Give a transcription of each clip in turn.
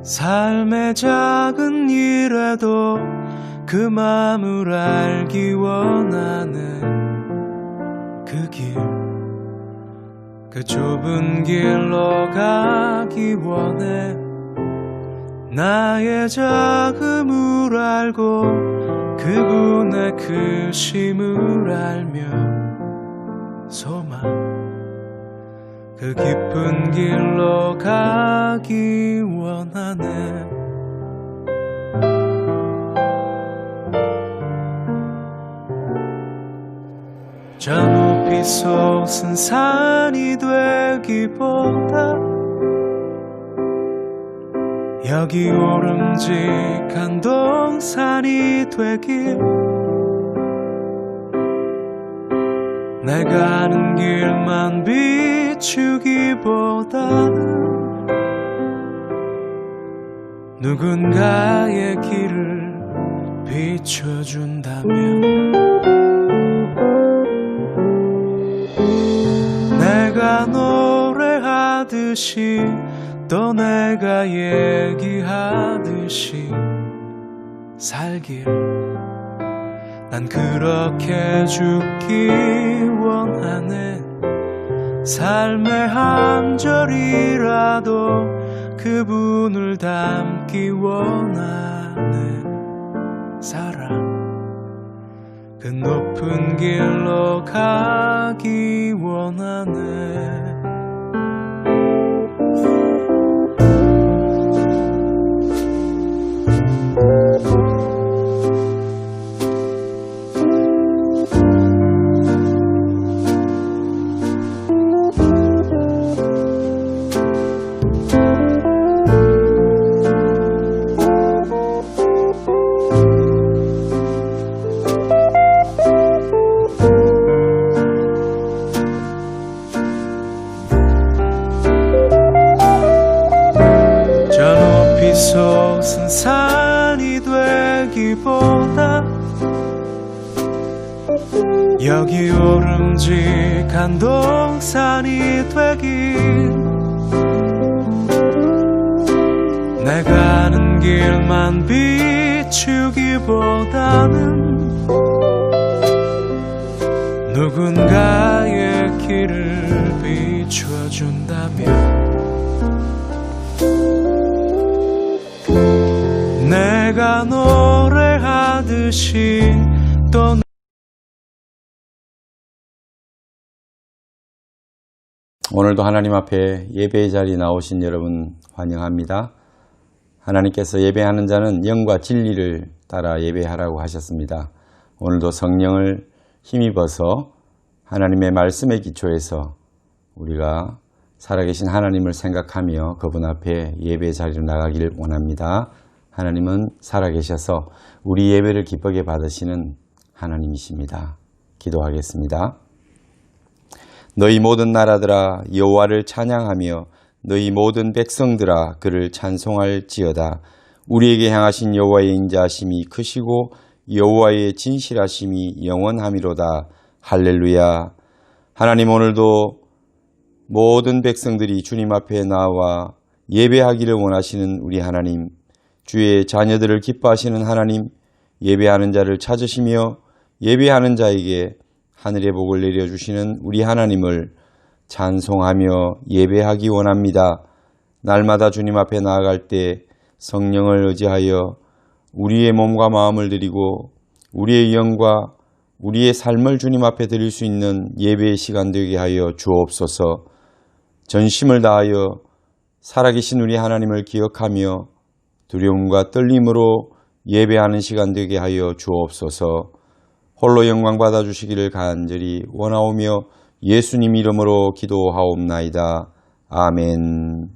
삶의 작은 일에도 그 맘을 알기 원하는 그 길, 그 좁은 길로 가기 원해. 나의 작음을 알고 그분의 크심을 알며 소망, 그 깊은 길로 가기 원하네. 저 높이 솟은 산이 되기보다 여기 오름직한 동산이 되길, 내가 아는 길만 비추기보다는 누군가의 길을 비춰준다면, 내가 노래하듯이 또 내가 얘기하듯이 살길, 난 그렇게 죽기 원하네. 삶의 한 절이라도 그분을 닮기 원하네. 사랑, 그 높은 길로 가기 원하네. 솟은 산이 되기보다 여기 오름직한 동산이 되길, 내가 아는 길만 비추기보다는 누군가의 길을 비춰준다면, 내가 노래하듯이 또 오늘도 하나님 앞에 예배의 자리에 나오신 여러분 환영합니다. 하나님께서 예배하는 자는 영과 진리를 따라 예배하라고 하셨습니다. 오늘도 성령을 힘입어서 하나님의 말씀에 기초해서 우리가 살아계신 하나님을 생각하며 그분 앞에 예배의 자리로 나가기를 원합니다. 하나님은 살아계셔서 우리 예배를 기쁘게 받으시는 하나님이십니다. 기도하겠습니다. 너희 모든 나라들아 여호와를 찬양하며 너희 모든 백성들아 그를 찬송할지어다. 우리에게 향하신 여호와의 인자하심이 크시고 여호와의 진실하심이 영원하미로다. 할렐루야. 하나님, 오늘도 모든 백성들이 주님 앞에 나와 예배하기를 원하시는 우리 하나님, 주의 자녀들을 기뻐하시는 하나님, 예배하는 자를 찾으시며 예배하는 자에게 하늘의 복을 내려주시는 우리 하나님을 찬송하며 예배하기 원합니다. 날마다 주님 앞에 나아갈 때 성령을 의지하여 우리의 몸과 마음을 드리고 우리의 영과 우리의 삶을 주님 앞에 드릴 수 있는 예배의 시간 되게 하여 주옵소서. 전심을 다하여 살아계신 우리 하나님을 기억하며 두려움과 떨림으로 예배하는 시간 되게 하여 주옵소서. 홀로 영광 받아주시기를 간절히 원하오며 예수님 이름으로 기도하옵나이다. 아멘.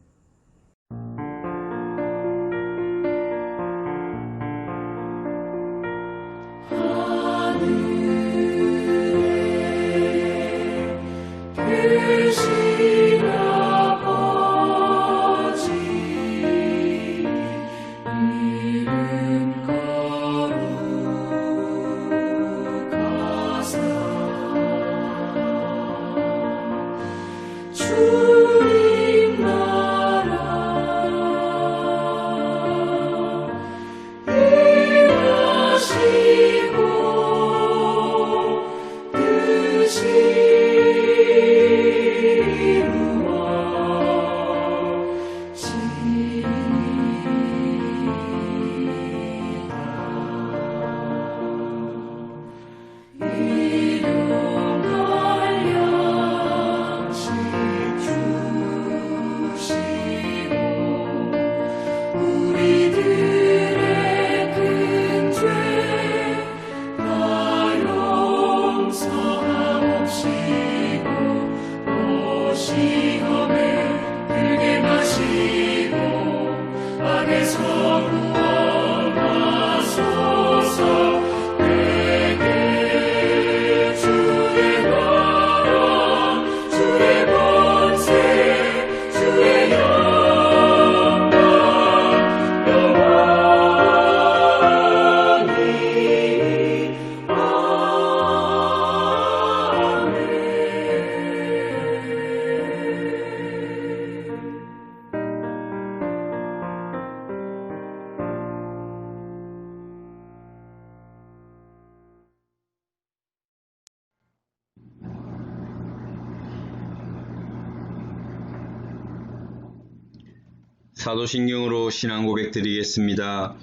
사도신경으로 신앙 고백 드리겠습니다.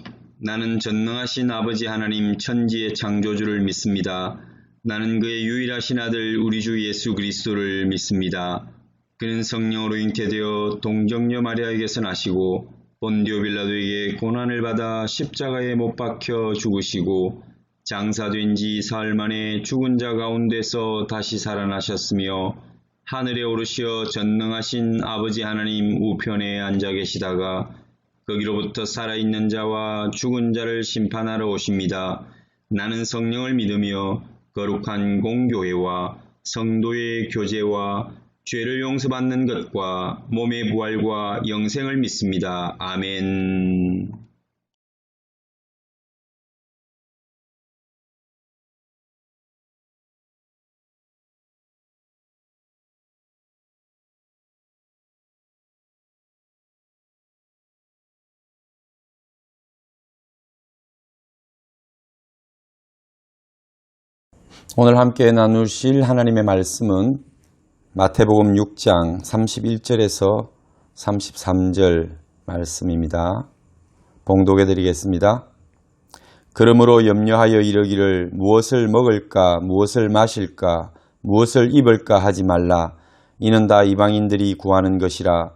나는 전능하신 아버지 하나님 천지의 창조주를 믿습니다. 나는 그의 유일하신 아들 우리 주 예수 그리스도를 믿습니다. 그는 성령으로 잉태되어 동정녀 마리아에게서 나시고 본디오 빌라도에게 고난을 받아 십자가에 못 박혀 죽으시고 장사된 지 사흘 만에 죽은 자 가운데서 다시 살아나셨으며 하늘에 오르시어 전능하신 아버지 하나님 우편에 앉아 계시다가 거기로부터 살아있는 자와 죽은 자를 심판하러 오십니다. 나는 성령을 믿으며 거룩한 공교회와 성도의 교제와 죄를 용서받는 것과 몸의 부활과 영생을 믿습니다. 아멘. 오늘 함께 나누실 하나님의 말씀은 마태복음 6장 31절에서 33절 말씀입니다. 봉독해 드리겠습니다. 그러므로 염려하여 이르기를 무엇을 먹을까 무엇을 마실까 무엇을 입을까 하지 말라. 이는 다 이방인들이 구하는 것이라.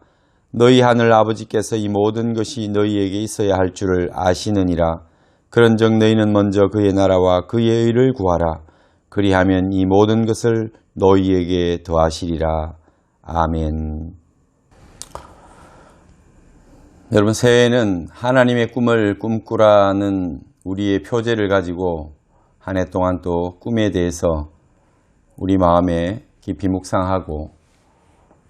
너희 하늘 아버지께서 이 모든 것이 너희에게 있어야 할 줄을 아시느니라. 그런즉 너희는 먼저 그의 나라와 그의 의를 구하라. 그리하면 이 모든 것을 너희에게 더하시리라. 아멘. 여러분, 새해에는 하나님의 꿈을 꿈꾸라는 우리의 표제를 가지고 한 해 동안 또 꿈에 대해서 우리 마음에 깊이 묵상하고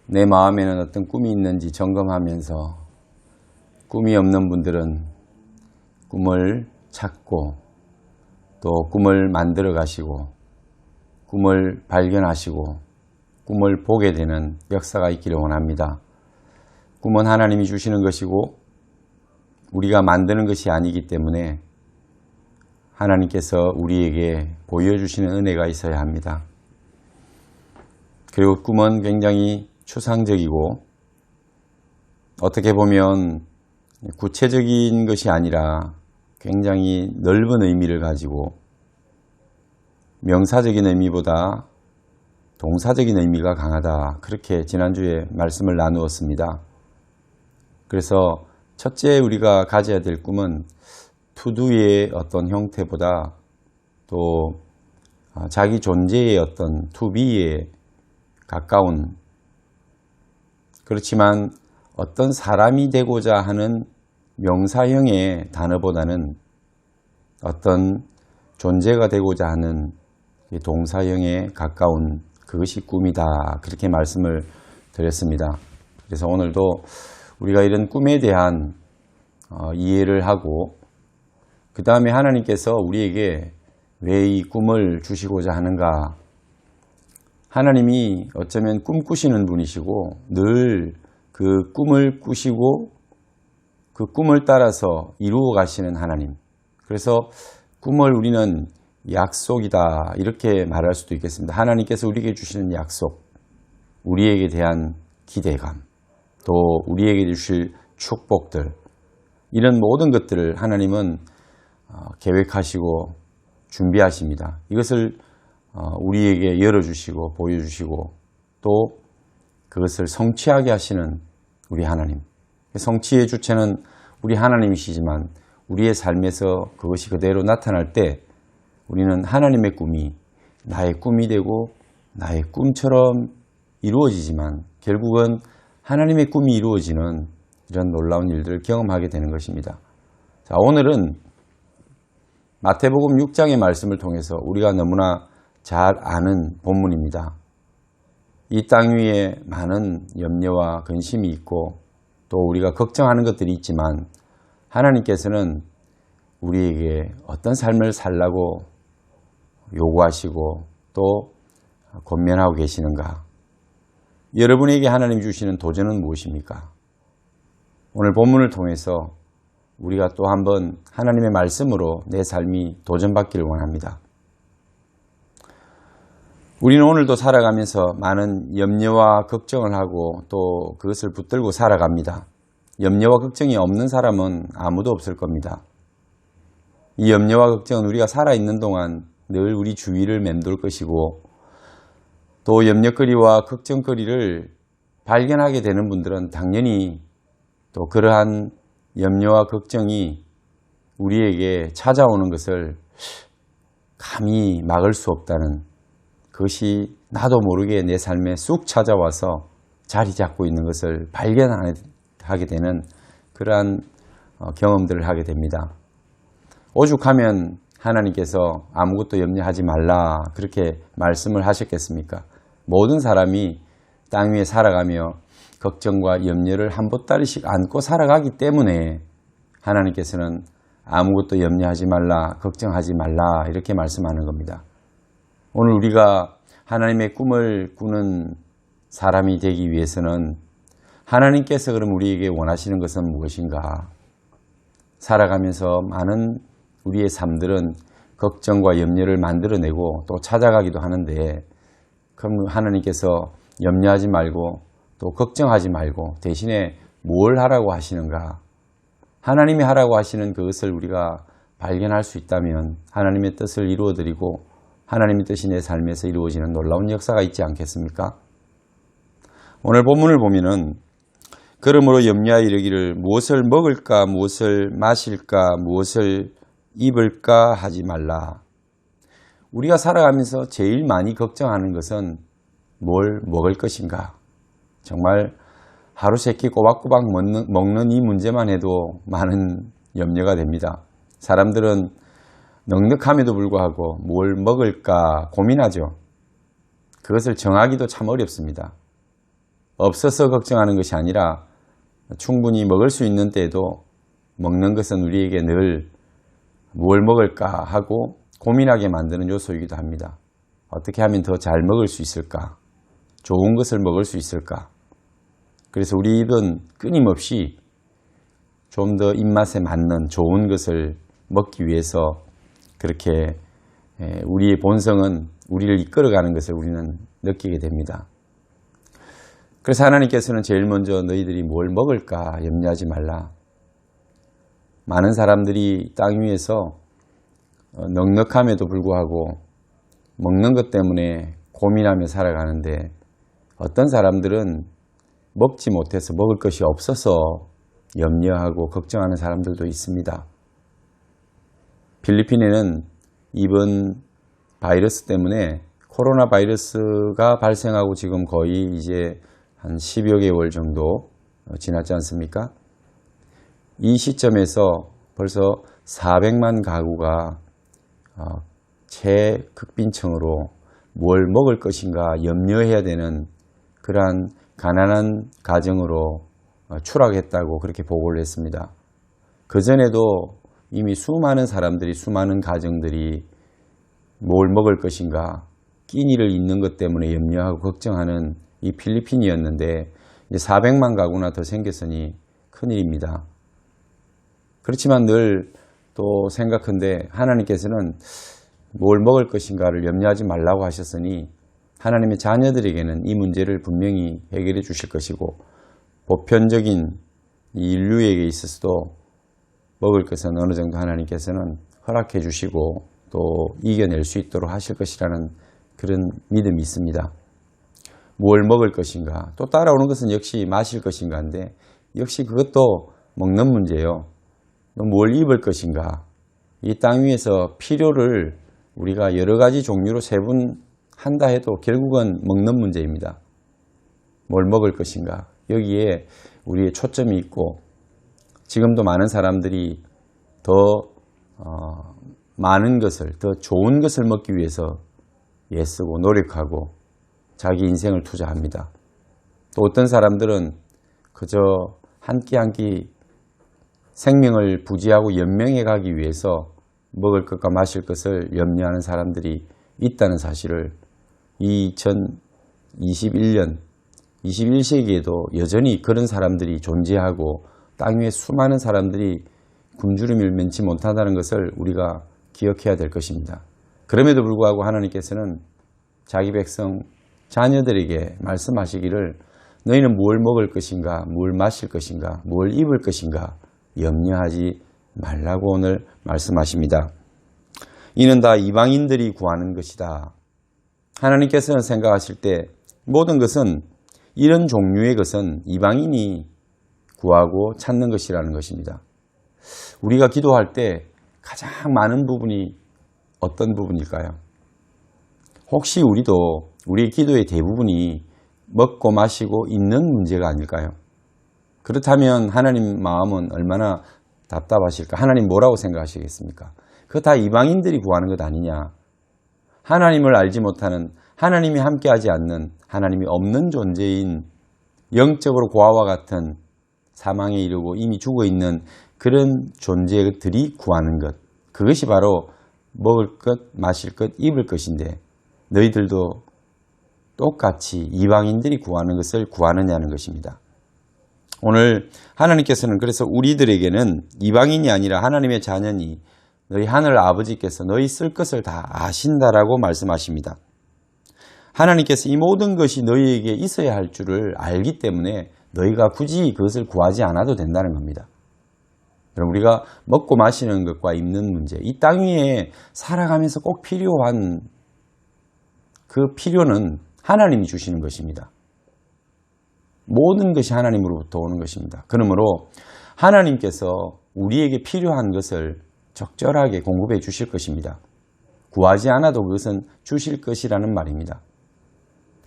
내 마음에는 어떤 꿈이 있는지 점검하면서 꿈이 없는 분들은 꿈을 찾고 또 꿈을 만들어 가시고 꿈을 발견하시고 꿈을 보게 되는 역사가 있기를 원합니다. 꿈은 하나님이 주시는 것이고 우리가 만드는 것이 아니기 때문에 하나님께서 우리에게 보여주시는 은혜가 있어야 합니다. 그리고 꿈은 굉장히 추상적이고 어떻게 보면 구체적인 것이 아니라 굉장히 넓은 의미를 가지고 명사적인 의미보다 동사적인 의미가 강하다. 그렇게 지난주에 말씀을 나누었습니다. 그래서 첫째 우리가 가져야 될 꿈은 투두의 어떤 형태보다 또 자기 존재의 어떤 투비에 가까운, 그렇지만 어떤 사람이 되고자 하는 명사형의 단어보다는 어떤 존재가 되고자 하는 동사형에 가까운 그것이 꿈이다. 그렇게 말씀을 드렸습니다. 그래서 오늘도 우리가 이런 꿈에 대한 이해를 하고 그 다음에 하나님께서 우리에게 왜 이 꿈을 주시고자 하는가. 하나님이 어쩌면 꿈꾸시는 분이시고 늘 그 꿈을 꾸시고 그 꿈을 따라서 이루어 가시는 하나님. 그래서 꿈을 우리는 약속이다 이렇게 말할 수도 있겠습니다. 하나님께서 우리에게 주시는 약속, 우리에게 대한 기대감, 또 우리에게 주실 축복들, 이런 모든 것들을 하나님은 계획하시고 준비하십니다. 이것을 우리에게 열어주시고 보여주시고 또 그것을 성취하게 하시는 우리 하나님. 성취의 주체는 우리 하나님이시지만 우리의 삶에서 그것이 그대로 나타날 때 우리는 하나님의 꿈이 나의 꿈이 되고 나의 꿈처럼 이루어지지만 결국은 하나님의 꿈이 이루어지는 이런 놀라운 일들을 경험하게 되는 것입니다. 자, 오늘은 마태복음 6장의 말씀을 통해서 우리가 너무나 잘 아는 본문입니다. 이 땅 위에 많은 염려와 근심이 있고 또 우리가 걱정하는 것들이 있지만 하나님께서는 우리에게 어떤 삶을 살라고 요구하시고 또 권면하고 계시는가? 여러분에게 하나님이 주시는 도전은 무엇입니까? 오늘 본문을 통해서 우리가 또 한번 하나님의 말씀으로 내 삶이 도전받기를 원합니다. 우리는 오늘도 살아가면서 많은 염려와 걱정을 하고 또 그것을 붙들고 살아갑니다. 염려와 걱정이 없는 사람은 아무도 없을 겁니다. 이 염려와 걱정은 우리가 살아있는 동안 늘 우리 주위를 맴돌 것이고, 또 염려거리와 걱정거리를 발견하게 되는 분들은 당연히 또 그러한 염려와 걱정이 우리에게 찾아오는 것을 감히 막을 수 없다는, 그것이 나도 모르게 내 삶에 쑥 찾아와서 자리 잡고 있는 것을 발견하게 되는 그러한 경험들을 하게 됩니다. 오죽하면 하나님께서 아무것도 염려하지 말라 그렇게 말씀을 하셨겠습니까? 모든 사람이 땅 위에 살아가며 걱정과 염려를 한 보따리씩 안고 살아가기 때문에 하나님께서는 아무것도 염려하지 말라, 걱정하지 말라 이렇게 말씀하는 겁니다. 오늘 우리가 하나님의 꿈을 꾸는 사람이 되기 위해서는 하나님께서 그럼 우리에게 원하시는 것은 무엇인가? 살아가면서 많은 우리의 삶들은 걱정과 염려를 만들어내고 또 찾아가기도 하는데, 그럼 하나님께서 염려하지 말고 또 걱정하지 말고 대신에 뭘 하라고 하시는가? 하나님이 하라고 하시는 그것을 우리가 발견할 수 있다면 하나님의 뜻을 이루어드리고 하나님의 뜻이 내 삶에서 이루어지는 놀라운 역사가 있지 않겠습니까? 오늘 본문을 보면은 그러므로 염려하여 이르기를 무엇을 먹을까, 무엇을 마실까, 무엇을 입을까 하지 말라. 우리가 살아가면서 제일 많이 걱정하는 것은 뭘 먹을 것인가. 정말 하루 세끼 꼬박꼬박 먹는 이 문제만 해도 많은 염려가 됩니다. 사람들은 넉넉함에도 불구하고 뭘 먹을까 고민하죠. 그것을 정하기도 참 어렵습니다. 없어서 걱정하는 것이 아니라 충분히 먹을 수 있는 때에도 먹는 것은 우리에게 늘 뭘 먹을까 하고 고민하게 만드는 요소이기도 합니다. 어떻게 하면 더 잘 먹을 수 있을까? 좋은 것을 먹을 수 있을까? 그래서 우리 입은 끊임없이 좀 더 입맛에 맞는 좋은 것을 먹기 위해서 그렇게 우리의 본성은 우리를 이끌어가는 것을 우리는 느끼게 됩니다. 그래서 하나님께서는 제일 먼저 너희들이 뭘 먹을까 염려하지 말라. 많은 사람들이 땅 위에서 넉넉함에도 불구하고 먹는 것 때문에 고민하며 살아가는데, 어떤 사람들은 먹지 못해서 먹을 것이 없어서 염려하고 걱정하는 사람들도 있습니다. 필리핀에는 이번 바이러스 때문에 코로나 바이러스가 발생하고 지금 거의 이제 한 10여 개월 정도 지났지 않습니까? 이 시점에서 벌써 400만 가구가 최극빈층으로 뭘 먹을 것인가 염려해야 되는 그러한 가난한 가정으로 추락했다고 그렇게 보고를 했습니다. 그전에도 이미 수많은 사람들이, 수많은 가정들이 뭘 먹을 것인가 끼니를 잇는 것 때문에 염려하고 걱정하는 이 필리핀이었는데, 이제 400만 가구나 더 생겼으니 큰일입니다. 그렇지만 늘 또 생각한데 하나님께서는 뭘 먹을 것인가를 염려하지 말라고 하셨으니 하나님의 자녀들에게는 이 문제를 분명히 해결해 주실 것이고, 보편적인 이 인류에게 있어서도 먹을 것은 어느 정도 하나님께서는 허락해 주시고 또 이겨낼 수 있도록 하실 것이라는 그런 믿음이 있습니다. 뭘 먹을 것인가, 또 따라오는 것은 역시 마실 것인가인데, 역시 그것도 먹는 문제예요. 뭘 입을 것인가. 이 땅 위에서 필요를 우리가 여러 가지 종류로 세분한다 해도 결국은 먹는 문제입니다. 뭘 먹을 것인가. 여기에 우리의 초점이 있고, 지금도 많은 사람들이 더 많은 것을, 더 좋은 것을 먹기 위해서 애쓰고 노력하고 자기 인생을 투자합니다. 또 어떤 사람들은 그저 한 끼 한 끼 생명을 부지하고 연명해 가기 위해서 먹을 것과 마실 것을 염려하는 사람들이 있다는 사실을 2021년, 21세기에도 여전히 그런 사람들이 존재하고 땅 위에 수많은 사람들이 굶주림을 면치 못한다는 것을 우리가 기억해야 될 것입니다. 그럼에도 불구하고 하나님께서는 자기 백성, 자녀들에게 말씀하시기를 너희는 무엇을 먹을 것인가, 무엇을 마실 것인가, 무엇을 입을 것인가 염려하지 말라고 오늘 말씀하십니다. 이는 다 이방인들이 구하는 것이다. 하나님께서는 생각하실 때 모든 것은, 이런 종류의 것은 이방인이 구하고 찾는 것이라는 것입니다. 우리가 기도할 때 가장 많은 부분이 어떤 부분일까요? 혹시 우리도 우리의 기도의 대부분이 먹고 마시고 입는 문제가 아닐까요? 그렇다면 하나님 마음은 얼마나 답답하실까? 하나님 뭐라고 생각하시겠습니까? 그거 다 이방인들이 구하는 것 아니냐? 하나님을 알지 못하는, 하나님이 함께하지 않는, 하나님이 없는 존재인, 영적으로 고아와 같은 사망에 이르고 이미 죽어있는 그런 존재들이 구하는 것, 그것이 바로 먹을 것, 마실 것, 입을 것인데 너희들도 똑같이 이방인들이 구하는 것을 구하느냐는 것입니다. 오늘 하나님께서는 그래서 우리들에게는 이방인이 아니라 하나님의 자녀니 너희 하늘 아버지께서 너희 쓸 것을 다 아신다라고 말씀하십니다. 하나님께서 이 모든 것이 너희에게 있어야 할 줄을 알기 때문에 너희가 굳이 그것을 구하지 않아도 된다는 겁니다. 여러분, 우리가 먹고 마시는 것과 입는 문제, 이 땅 위에 살아가면서 꼭 필요한 그 필요는 하나님이 주시는 것입니다. 모든 것이 하나님으로부터 오는 것입니다. 그러므로 하나님께서 우리에게 필요한 것을 적절하게 공급해 주실 것입니다. 구하지 않아도 그것은 주실 것이라는 말입니다.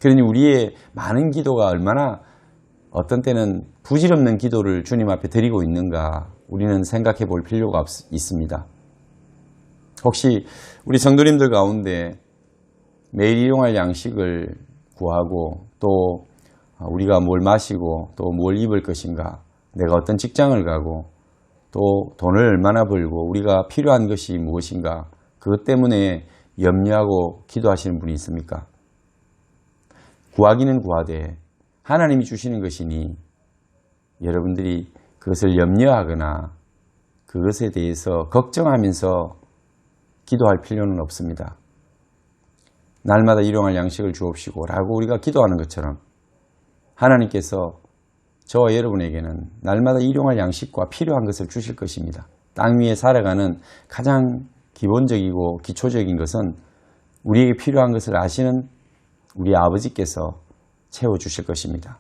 그러니 우리의 많은 기도가 얼마나 어떤 때는 부질없는 기도를 주님 앞에 드리고 있는가 우리는 생각해 볼 필요가 있습니다. 혹시 우리 성도님들 가운데 매일 일용할 양식을 구하고 또 우리가 뭘 마시고 또 뭘 입을 것인가, 내가 어떤 직장을 가고 또 돈을 얼마나 벌고 우리가 필요한 것이 무엇인가, 그것 때문에 염려하고 기도하시는 분이 있습니까? 구하기는 구하되 하나님이 주시는 것이니 여러분들이 그것을 염려하거나 그것에 대해서 걱정하면서 기도할 필요는 없습니다. 날마다 일용할 양식을 주옵시고 라고 우리가 기도하는 것처럼 하나님께서 저와 여러분에게는 날마다 일용할 양식과 필요한 것을 주실 것입니다. 땅 위에 살아가는 가장 기본적이고 기초적인 것은 우리에게 필요한 것을 아시는 우리 아버지께서 채워주실 것입니다.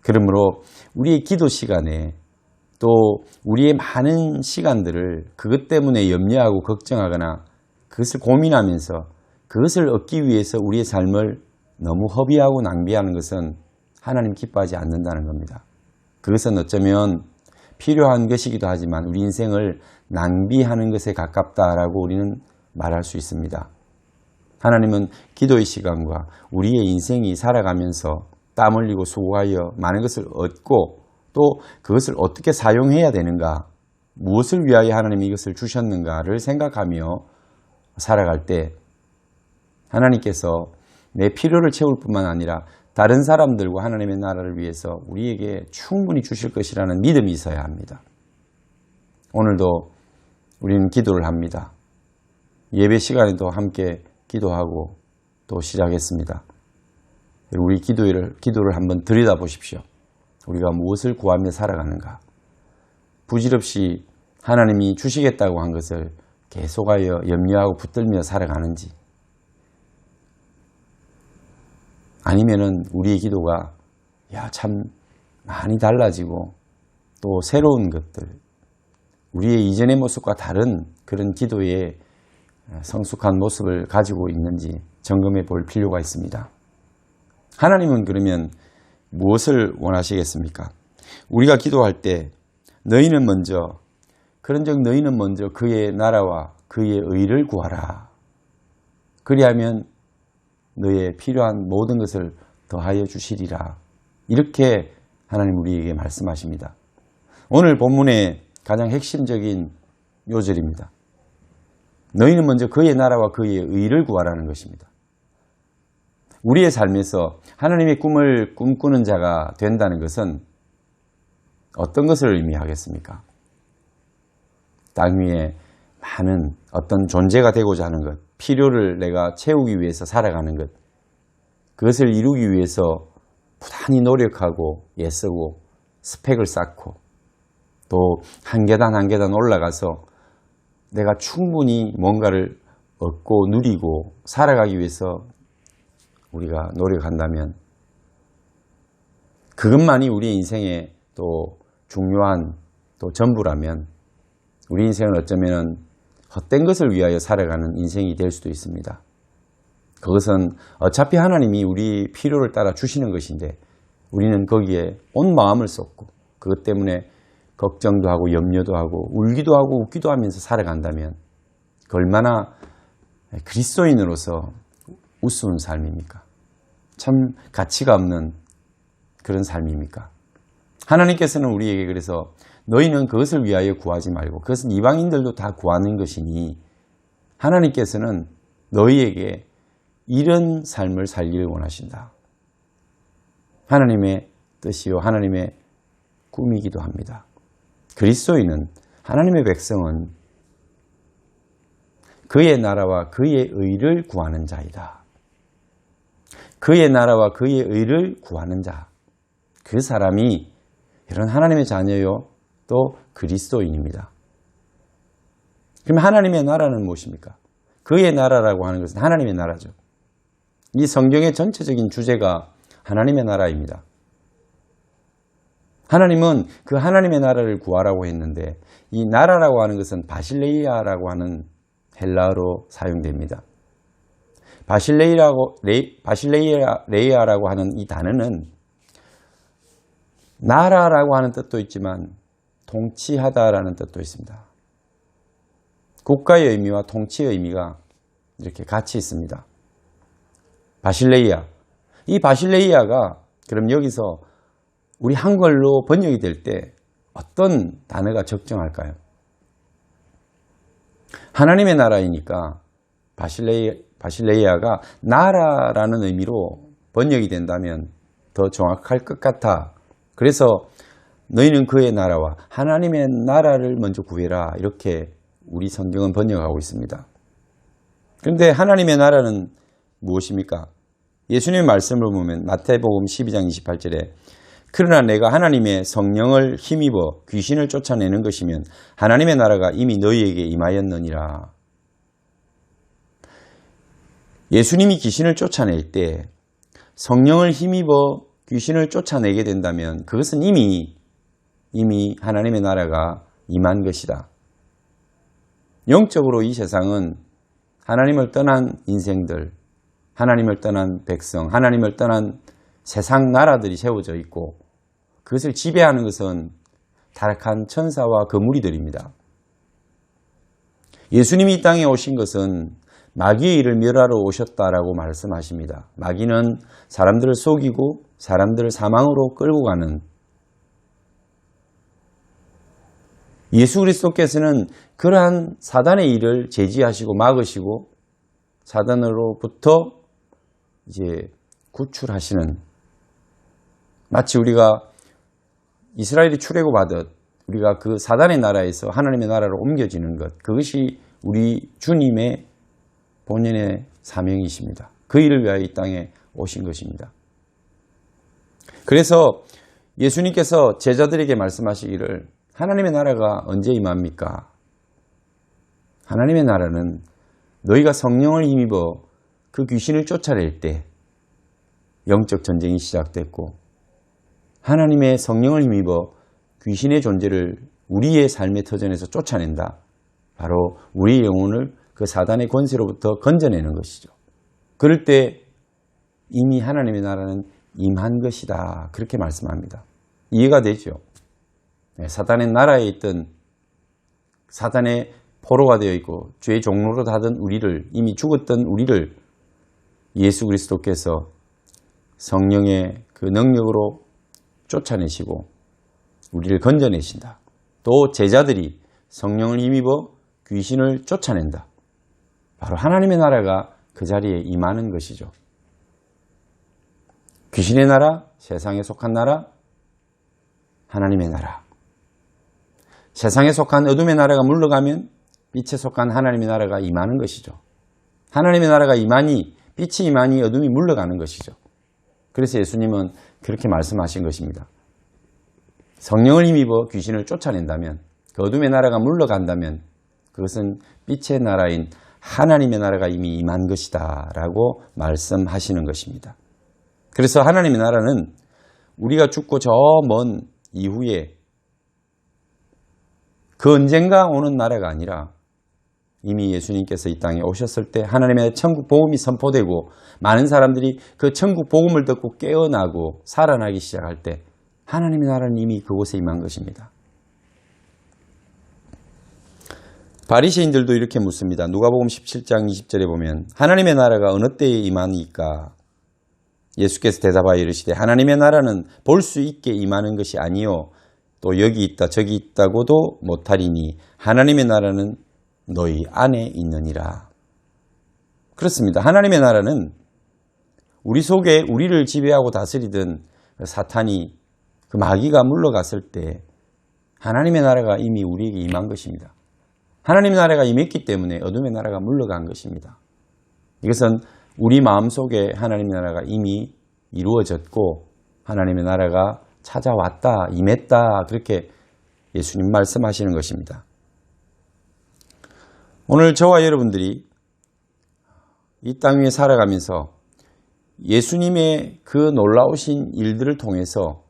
그러므로 우리의 기도 시간에 또 우리의 많은 시간들을 그것 때문에 염려하고 걱정하거나 그것을 고민하면서 그것을 얻기 위해서 우리의 삶을 너무 허비하고 낭비하는 것은 하나님 기뻐하지 않는다는 겁니다. 그것은 어쩌면 필요한 것이기도 하지만 우리 인생을 낭비하는 것에 가깝다라고 우리는 말할 수 있습니다. 하나님은 기도의 시간과 우리의 인생이 살아가면서 땀 흘리고 수고하여 많은 것을 얻고 또 그것을 어떻게 사용해야 되는가, 무엇을 위하여 하나님이 이것을 주셨는가를 생각하며 살아갈 때 하나님께서 내 필요를 채울 뿐만 아니라 다른 사람들과 하나님의 나라를 위해서 우리에게 충분히 주실 것이라는 믿음이 있어야 합니다. 오늘도 우리는 기도를 합니다. 예배 시간에도 함께 기도하고 또 시작했습니다. 우리 기도를 한번 들여다보십시오. 우리가 무엇을 구하며 살아가는가? 부질없이 하나님이 주시겠다고 한 것을 계속하여 염려하고 붙들며 살아가는지, 아니면은 우리의 기도가 참 많이 달라지고 또 새로운 것들, 우리의 이전의 모습과 다른 그런 기도의 성숙한 모습을 가지고 있는지 점검해 볼 필요가 있습니다. 하나님은 그러면 무엇을 원하시겠습니까? 우리가 기도할 때 너희는 먼저 그의 나라와 그의 의를 구하라. 그리하면 너의 필요한 모든 것을 더하여 주시리라. 이렇게 하나님 우리에게 말씀하십니다. 오늘 본문의 가장 핵심적인 요절입니다. 너희는 먼저 그의 나라와 그의 의를 구하라는 것입니다. 우리의 삶에서 하나님의 꿈을 꿈꾸는 자가 된다는 것은 어떤 것을 의미하겠습니까? 땅 위에 많은 어떤 존재가 되고자 하는 것, 필요를 내가 채우기 위해서 살아가는 것, 그것을 이루기 위해서 부단히 노력하고 애쓰고 스펙을 쌓고 또 한 계단 한 계단 올라가서 내가 충분히 뭔가를 얻고 누리고 살아가기 위해서 우리가 노력한다면 그것만이 우리 인생의 또 중요한 또 전부라면 우리 인생은 어쩌면 헛된 것을 위하여 살아가는 인생이 될 수도 있습니다. 그것은 어차피 하나님이 우리 필요를 따라 주시는 것인데 우리는 거기에 온 마음을 쏟고 그것 때문에 걱정도 하고 염려도 하고 울기도 하고 웃기도 하면서 살아간다면 그 얼마나 그리스도인으로서 우스운 삶입니까? 참 가치가 없는 그런 삶입니까? 하나님께서는 우리에게 그래서 너희는 그것을 위하여 구하지 말고 그것은 이방인들도 다 구하는 것이니 하나님께서는 너희에게 이런 삶을 살기를 원하신다. 하나님의 뜻이요 하나님의 꿈이기도 합니다. 그리스도인은 하나님의 백성은 그의 나라와 그의 의를 구하는 자이다. 그의 나라와 그의 의를 구하는 자. 그 사람이 이런 하나님의 자녀요 또 그리스도인입니다. 그럼 하나님의 나라는 무엇입니까? 그의 나라라고 하는 것은 하나님의 나라죠. 이 성경의 전체적인 주제가 하나님의 나라입니다. 하나님은 그 하나님의 나라를 구하라고 했는데 이 나라라고 하는 것은 바실레이아라고 하는 헬라어로 사용됩니다. 바실레이아라고 하는 이 단어는 나라라고 하는 뜻도 있지만 통치하다라는 뜻도 있습니다. 국가의 의미와 통치의 의미가 이렇게 같이 있습니다. 바실레이아. 이 바실레이아가 그럼 여기서 우리 한글로 번역이 될 때 어떤 단어가 적정할까요? 하나님의 나라이니까 바실레이아가 나라라는 의미로 번역이 된다면 더 정확할 것 같아. 그래서 너희는 그의 나라와 하나님의 나라를 먼저 구해라. 이렇게 우리 성경은 번역하고 있습니다. 그런데 하나님의 나라는 무엇입니까? 예수님의 말씀을 보면 마태복음 12장 28절에 그러나 내가 하나님의 성령을 힘입어 귀신을 쫓아내는 것이면 하나님의 나라가 이미 너희에게 임하였느니라. 예수님이 귀신을 쫓아낼 때 성령을 힘입어 귀신을 쫓아내게 된다면 그것은 이미 하나님의 나라가 임한 것이다. 영적으로 이 세상은 하나님을 떠난 인생들, 하나님을 떠난 백성, 하나님을 떠난 세상 나라들이 세워져 있고 그것을 지배하는 것은 타락한 천사와 그 무리들입니다. 예수님이 이 땅에 오신 것은 마귀의 일을 멸하러 오셨다라고 말씀하십니다. 마귀는 사람들을 속이고 사람들을 사망으로 끌고 가는 예수 그리스도께서는 그러한 사단의 일을 제지하시고 막으시고 사단으로부터 이제 구출하시는 마치 우리가 이스라엘이 출애굽하듯 우리가 그 사단의 나라에서 하나님의 나라로 옮겨지는 것 그것이 우리 주님의 본연의 사명이십니다. 그 일을 위하여 이 땅에 오신 것입니다. 그래서 예수님께서 제자들에게 말씀하시기를 하나님의 나라가 언제 임합니까? 하나님의 나라는 너희가 성령을 힘입어 그 귀신을 쫓아낼 때 영적 전쟁이 시작됐고 하나님의 성령을 힘입어 귀신의 존재를 우리의 삶의 터전에서 쫓아낸다. 바로 우리의 영혼을 그 사단의 권세로부터 건져내는 것이죠. 그럴 때 이미 하나님의 나라는 임한 것이다. 그렇게 말씀합니다. 이해가 되죠? 사단의 나라에 있던 사단의 포로가 되어 있고 죄의 종로로 하던 우리를 이미 죽었던 우리를 예수 그리스도께서 성령의 그 능력으로 쫓아내시고 우리를 건져내신다. 또 제자들이 성령을 힘입어 귀신을 쫓아낸다. 바로 하나님의 나라가 그 자리에 임하는 것이죠. 귀신의 나라, 세상에 속한 나라, 하나님의 나라. 세상에 속한 어둠의 나라가 물러가면 빛에 속한 하나님의 나라가 임하는 것이죠. 하나님의 나라가 임하니 빛이 임하니 어둠이 물러가는 것이죠. 그래서 예수님은 그렇게 말씀하신 것입니다. 성령을 힘입어 귀신을 쫓아낸다면, 그 어둠의 나라가 물러간다면 그것은 빛의 나라인 하나님의 나라가 이미 임한 것이다 라고 말씀하시는 것입니다. 그래서 하나님의 나라는 우리가 죽고 저 먼 이후에 그 언젠가 오는 나라가 아니라 이미 예수님께서 이 땅에 오셨을 때 하나님의 천국 복음이 선포되고 많은 사람들이 그 천국 복음을 듣고 깨어나고 살아나기 시작할 때 하나님의 나라는 이미 그곳에 임한 것입니다. 바리새인들도 이렇게 묻습니다. 누가복음 17장 20절에 보면 하나님의 나라가 어느 때에 임하니까? 예수께서 대답하여 이르시되 하나님의 나라는 볼 수 있게 임하는 것이 아니요 또 여기 있다 저기 있다고도 못하리니 하나님의 나라는 너희 안에 있느니라. 그렇습니다. 하나님의 나라는 우리 속에 우리를 지배하고 다스리던 사탄이 그 마귀가 물러갔을 때 하나님의 나라가 이미 우리에게 임한 것입니다. 하나님의 나라가 임했기 때문에 어둠의 나라가 물러간 것입니다. 이것은 우리 마음속에 하나님의 나라가 이미 이루어졌고 하나님의 나라가 찾아왔다, 임했다 그렇게 예수님 말씀하시는 것입니다. 오늘 저와 여러분들이 이 땅 위에 살아가면서 예수님의 그 놀라우신 일들을 통해서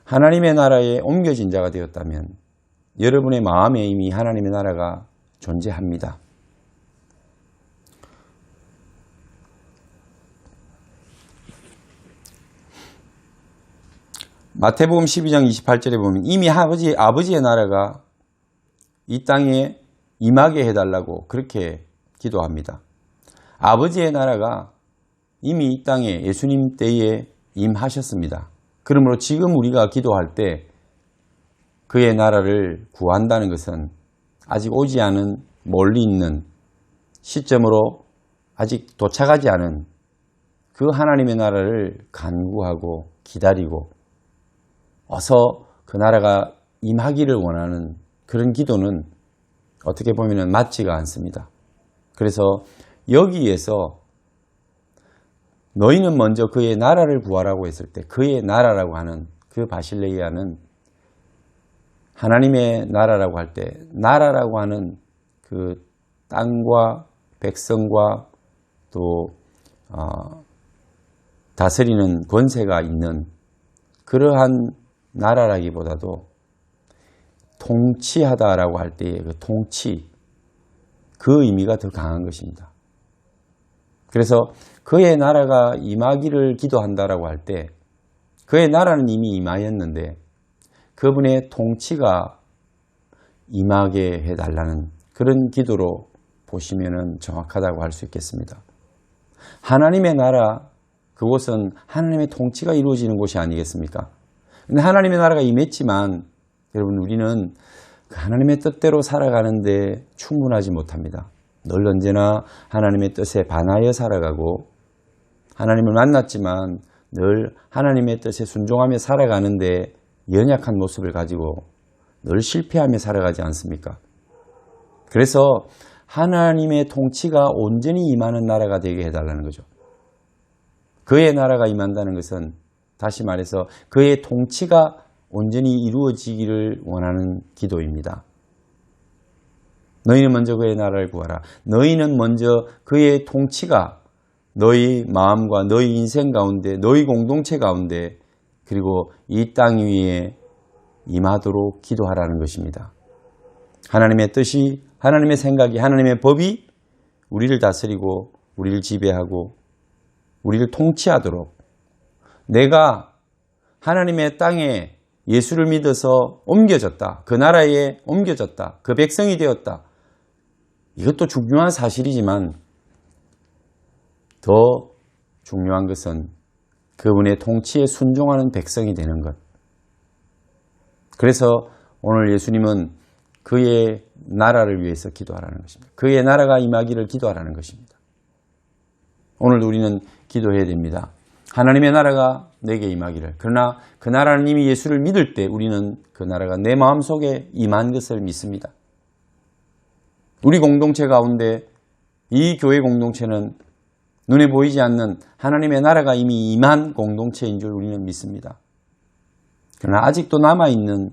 하나님의 나라에 옮겨진 자가 되었다면 여러분의 마음에 이미 하나님의 나라가 존재합니다. 마태복음 12장 28절에 보면 이미 아버지의 나라가 이 땅에 임하게 해달라고 그렇게 기도합니다. 아버지의 나라가 이미 이 땅에 예수님 때에 임하셨습니다. 그러므로 지금 우리가 기도할 때 그의 나라를 구한다는 것은 아직 오지 않은 멀리 있는 시점으로 아직 도착하지 않은 그 하나님의 나라를 간구하고 기다리고 어서 그 나라가 임하기를 원하는 그런 기도는 어떻게 보면 맞지가 않습니다. 그래서 여기에서 너희는 먼저 그의 나라를 구하라고 했을 때 그의 나라라고 하는 그 바실레이아는 하나님의 나라라고 할 때 나라라고 하는 그 땅과 백성과 또 다스리는 권세가 있는 그러한 나라라기보다도 통치하다라고 할 때의 그 통치, 그 의미가 더 강한 것입니다. 그래서 그의 나라가 임하기를 기도한다라고 할 때 그의 나라는 이미 임하였는데 그분의 통치가 임하게 해달라는 그런 기도로 보시면 정확하다고 할 수 있겠습니다. 하나님의 나라, 그곳은 하나님의 통치가 이루어지는 곳이 아니겠습니까? 근데 하나님의 나라가 임했지만 여러분 우리는 그 하나님의 뜻대로 살아가는데 충분하지 못합니다. 늘 언제나 하나님의 뜻에 반하여 살아가고 하나님을 만났지만 늘 하나님의 뜻에 순종하며 살아가는데 연약한 모습을 가지고 늘 실패하며 살아가지 않습니까? 그래서 하나님의 통치가 온전히 임하는 나라가 되게 해달라는 거죠. 그의 나라가 임한다는 것은 다시 말해서 그의 통치가 온전히 이루어지기를 원하는 기도입니다. 너희는 먼저 그의 나라를 구하라. 너희는 먼저 그의 통치가 너희 마음과 너희 인생 가운데 너희 공동체 가운데 그리고 이 땅 위에 임하도록 기도하라는 것입니다. 하나님의 뜻이 하나님의 생각이 하나님의 법이 우리를 다스리고 우리를 지배하고 우리를 통치하도록 내가 하나님의 땅에 예수를 믿어서 옮겨졌다. 그 나라에 옮겨졌다. 그 백성이 되었다. 이것도 중요한 사실이지만 더 중요한 것은 그분의 통치에 순종하는 백성이 되는 것. 그래서 오늘 예수님은 그의 나라를 위해서 기도하라는 것입니다. 그의 나라가 임하기를 기도하라는 것입니다. 오늘도 우리는 기도해야 됩니다. 하나님의 나라가 내게 임하기를. 그러나 그 나라는 이미 예수를 믿을 때 우리는 그 나라가 내 마음속에 임한 것을 믿습니다. 우리 공동체 가운데 이 교회 공동체는 눈에 보이지 않는 하나님의 나라가 이미 임한 공동체인 줄 우리는 믿습니다. 그러나 아직도 남아있는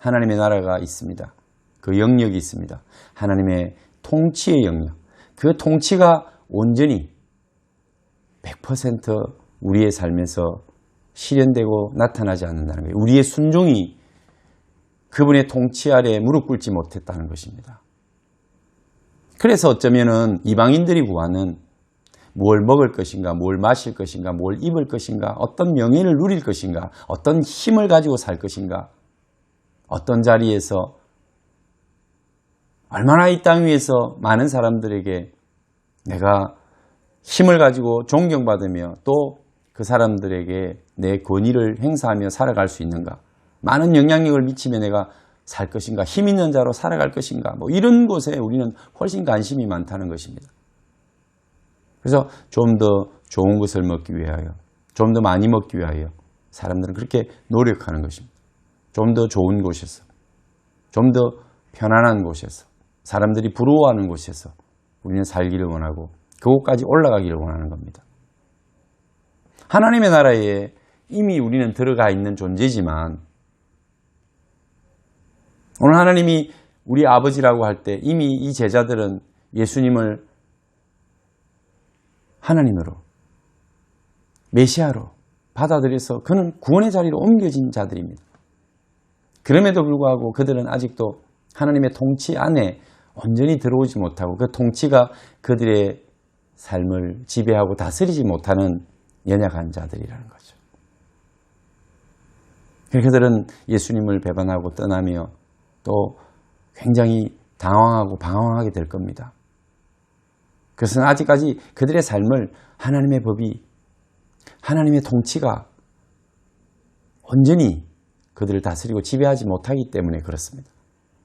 하나님의 나라가 있습니다. 그 영역이 있습니다. 하나님의 통치의 영역. 그 통치가 온전히 100% 우리의 삶에서 실현되고 나타나지 않는다는 거예요. 우리의 순종이 그분의 통치 아래 무릎 꿇지 못했다는 것입니다. 그래서 어쩌면은 이방인들이 구하는 뭘 먹을 것인가, 뭘 마실 것인가, 뭘 입을 것인가, 어떤 명예를 누릴 것인가, 어떤 힘을 가지고 살 것인가, 어떤 자리에서 얼마나 이 땅 위에서 많은 사람들에게 내가 힘을 가지고 존경받으며 또 그 사람들에게 내 권위를 행사하며 살아갈 수 있는가, 많은 영향력을 미치며 내가 살 것인가, 힘 있는 자로 살아갈 것인가, 뭐 이런 곳에 우리는 훨씬 관심이 많다는 것입니다. 그래서 좀 더 좋은 것을 먹기 위하여, 좀 더 많이 먹기 위하여 사람들은 그렇게 노력하는 것입니다. 좀 더 좋은 곳에서, 좀 더 편안한 곳에서, 사람들이 부러워하는 곳에서 우리는 살기를 원하고 그곳까지 올라가기를 원하는 겁니다. 하나님의 나라에 이미 우리는 들어가 있는 존재지만 오늘 하나님이 우리 아버지라고 할 때 이미 이 제자들은 예수님을 하나님으로, 메시아로 받아들여서 그는 구원의 자리로 옮겨진 자들입니다. 그럼에도 불구하고 그들은 아직도 하나님의 통치 안에 온전히 들어오지 못하고 그 통치가 그들의 삶을 지배하고 다스리지 못하는 연약한 자들이라는 거죠. 그들은 예수님을 배반하고 떠나며 또 굉장히 당황하고 방황하게 될 겁니다. 그것은 아직까지 그들의 삶을 하나님의 법이, 하나님의 통치가 온전히 그들을 다스리고 지배하지 못하기 때문에 그렇습니다.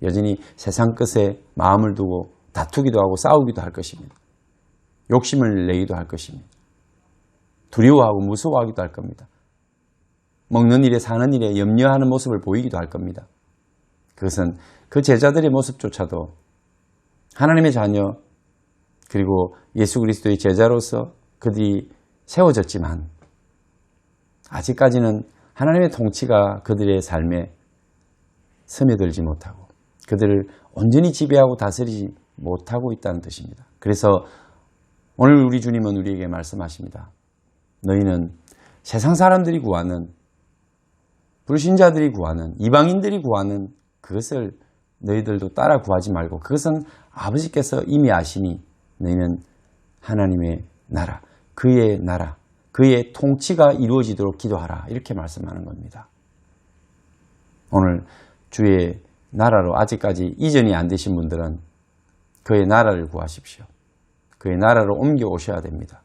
여전히 세상 끝에 마음을 두고 다투기도 하고 싸우기도 할 것입니다. 욕심을 내기도 할 것입니다. 두려워하고 무서워하기도 할 겁니다. 먹는 일에 사는 일에 염려하는 모습을 보이기도 할 겁니다. 그것은 그 제자들의 모습조차도 하나님의 자녀 그리고 예수 그리스도의 제자로서 그들이 세워졌지만 아직까지는 하나님의 통치가 그들의 삶에 스며들지 못하고 그들을 온전히 지배하고 다스리지 못하고 있다는 뜻입니다. 그래서 오늘 우리 주님은 우리에게 말씀하십니다. 너희는 세상 사람들이 구하는, 불신자들이 구하는, 이방인들이 구하는 그것을 너희들도 따라 구하지 말고 그것은 아버지께서 이미 아시니 너희는 하나님의 나라, 그의 통치가 이루어지도록 기도하라. 이렇게 말씀하는 겁니다. 오늘 주의 나라로 아직까지 이전이 안 되신 분들은 그의 나라를 구하십시오. 그의 나라로 옮겨오셔야 됩니다.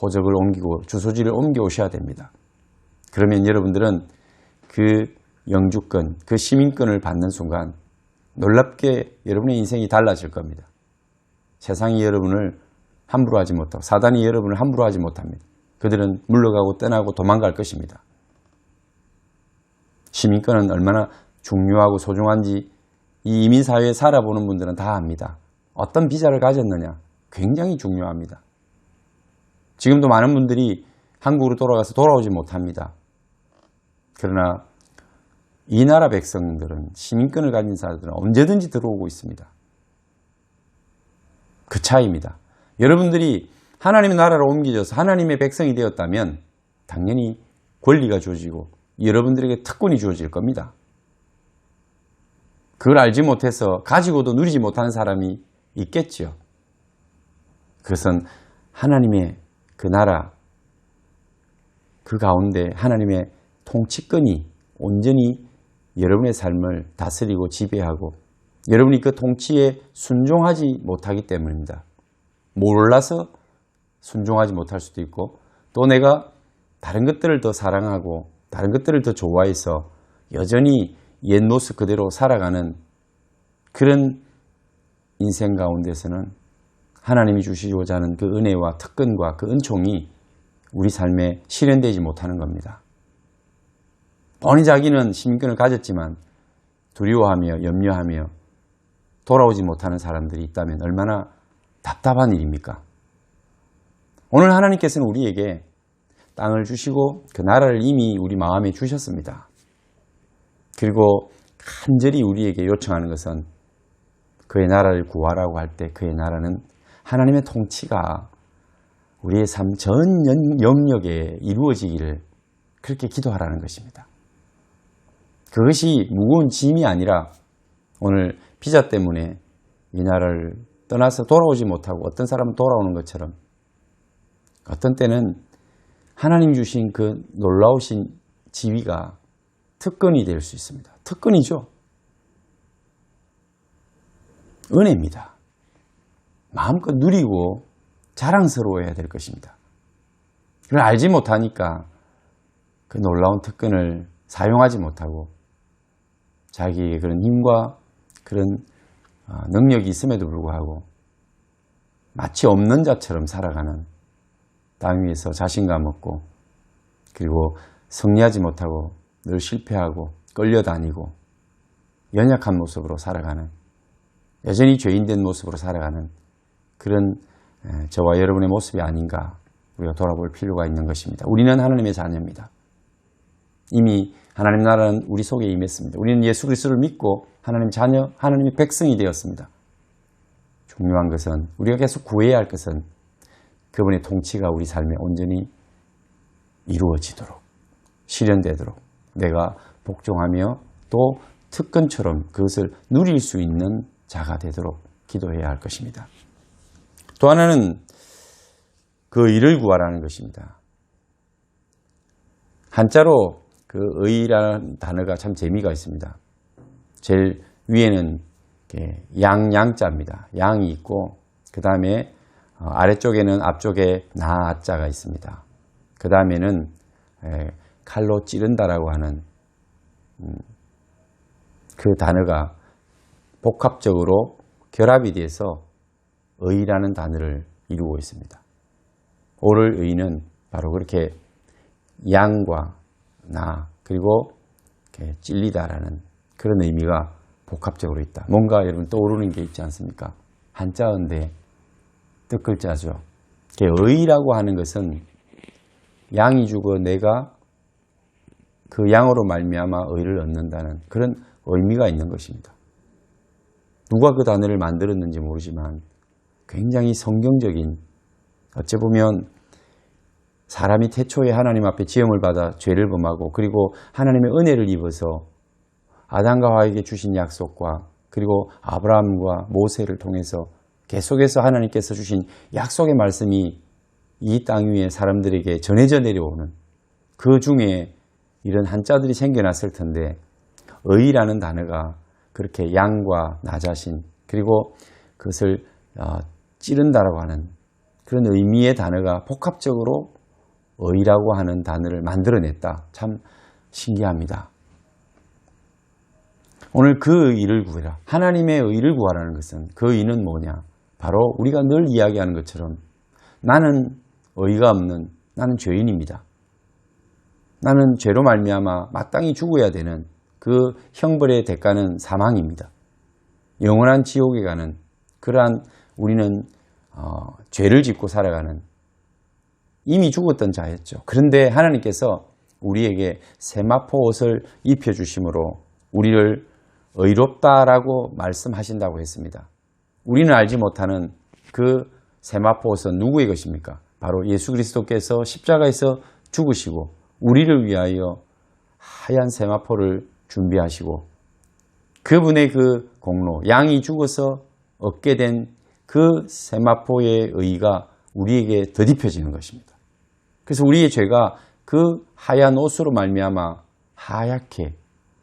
호적을 옮기고 주소지를 옮겨오셔야 됩니다. 그러면 여러분들은 그 영주권, 그 시민권을 받는 순간 놀랍게 여러분의 인생이 달라질 겁니다. 세상이 여러분을 함부로 하지 못하고 사단이 여러분을 함부로 하지 못합니다. 그들은 물러가고 떠나고 도망갈 것입니다. 시민권은 얼마나 중요하고 소중한지 이 이민사회에 살아보는 분들은 다 압니다. 어떤 비자를 가졌느냐 굉장히 중요합니다. 지금도 많은 분들이 한국으로 돌아가서 돌아오지 못합니다. 그러나 이 나라 백성들은 시민권을 가진 사람들은 언제든지 들어오고 있습니다. 그 차이입니다. 여러분들이 하나님의 나라로 옮겨져서 하나님의 백성이 되었다면 당연히 권리가 주어지고 여러분들에게 특권이 주어질 겁니다. 그걸 알지 못해서 가지고도 누리지 못하는 사람이 있겠죠. 그것은 하나님의 그 나라, 그 가운데 하나님의 통치권이 온전히 여러분의 삶을 다스리고 지배하고 여러분이 그 통치에 순종하지 못하기 때문입니다. 몰라서 순종하지 못할 수도 있고 또 내가 다른 것들을 더 사랑하고 다른 것들을 더 좋아해서 여전히 옛 모습 그대로 살아가는 그런 인생 가운데서는 하나님이 주시고자 하는 그 은혜와 특권과 그 은총이 우리 삶에 실현되지 못하는 겁니다. 뻔히 자기는 시민권을 가졌지만 두려워하며 염려하며 돌아오지 못하는 사람들이 있다면 얼마나 답답한 일입니까? 오늘 하나님께서는 우리에게 땅을 주시고 그 나라를 이미 우리 마음에 주셨습니다. 그리고 간절히 우리에게 요청하는 것은 그의 나라를 구하라고 할 때 그의 나라는 하나님의 통치가 우리의 삶 전 영역에 이루어지기를 그렇게 기도하라는 것입니다. 그것이 무거운 짐이 아니라 오늘 비자 때문에 이 나라를 떠나서 돌아오지 못하고 어떤 사람은 돌아오는 것처럼 어떤 때는 하나님 주신 그 놀라우신 지위가 특권이 될 수 있습니다. 특권이죠. 은혜입니다. 마음껏 누리고 자랑스러워해야 될 것입니다. 그걸 알지 못하니까 그 놀라운 특권을 사용하지 못하고 자기의 그런 힘과 그런 능력이 있음에도 불구하고 마치 없는 자처럼 살아가는 땅 위에서 자신감 없고 그리고 승리하지 못하고 늘 실패하고 끌려다니고 연약한 모습으로 살아가는 여전히 죄인된 모습으로 살아가는 그런 저와 여러분의 모습이 아닌가 우리가 돌아볼 필요가 있는 것입니다. 우리는 하나님의 자녀입니다. 이미 하나님 나라는 우리 속에 임했습니다. 우리는 예수 그리스도를 믿고 하나님 자녀, 하나님의 백성이 되었습니다. 중요한 것은 우리가 계속 구해야 할 것은 그분의 통치가 우리 삶에 온전히 이루어지도록 실현되도록 내가 복종하며 또 특권처럼 그것을 누릴 수 있는 자가 되도록 기도해야 할 것입니다. 또 하나는 그 의를 구하라는 것입니다. 한자로 그 의라는 단어가 참 재미가 있습니다. 제일 위에는 양자입니다. 양이 있고 그 다음에 아래쪽에는 앞쪽에 나자가 있습니다. 그 다음에는 칼로 찌른다라고 하는 그 단어가 복합적으로 결합이 돼서 의라는 단어를 이루고 있습니다. 오를 의는 바로 그렇게 양과 나 그리고 찔리다라는 그런 의미가 복합적으로 있다. 뭔가 여러분 떠오르는 게 있지 않습니까? 한자어인데 뜻글자죠. 의라고 하는 것은 양이 죽어 내가 그 양으로 말미암아 의를 얻는다는 그런 의미가 있는 것입니다. 누가 그 단어를 만들었는지 모르지만 굉장히 성경적인 어찌 보면 사람이 태초에 하나님 앞에 지음을 받아 죄를 범하고 그리고 하나님의 은혜를 입어서 아담과 하와에게 주신 약속과 그리고 아브라함과 모세를 통해서 계속해서 하나님께서 주신 약속의 말씀이 이 땅 위에 사람들에게 전해져 내려오는 그 중에 이런 한자들이 생겨났을 텐데 의라는 단어가 그렇게 양과 나 자신 그리고 그것을 찌른다라고 하는 그런 의미의 단어가 복합적으로 의라고 하는 단어를 만들어냈다. 참 신기합니다. 오늘 그 의를 구해라. 하나님의 의를 구하라는 것은 그 의는 뭐냐? 바로 우리가 늘 이야기하는 것처럼 나는 의가 없는 나는 죄인입니다. 나는 죄로 말미암아 마땅히 죽어야 되는 그 형벌의 대가는 사망입니다. 영원한 지옥에 가는 그러한 우리는 죄를 짓고 살아가는 이미 죽었던 자였죠. 그런데 하나님께서 우리에게 세마포 옷을 입혀주심으로 우리를 의롭다라고 말씀하신다고 했습니다. 우리는 알지 못하는 그 세마포 옷은 누구의 것입니까? 바로 예수 그리스도께서 십자가에서 죽으시고 우리를 위하여 하얀 세마포를 준비하시고 그분의 그 공로, 양이 죽어서 얻게 된 그 세마포의 의가 우리에게 덧입혀지는 것입니다. 그래서 우리의 죄가 그 하얀 옷으로 말미암아 하얗게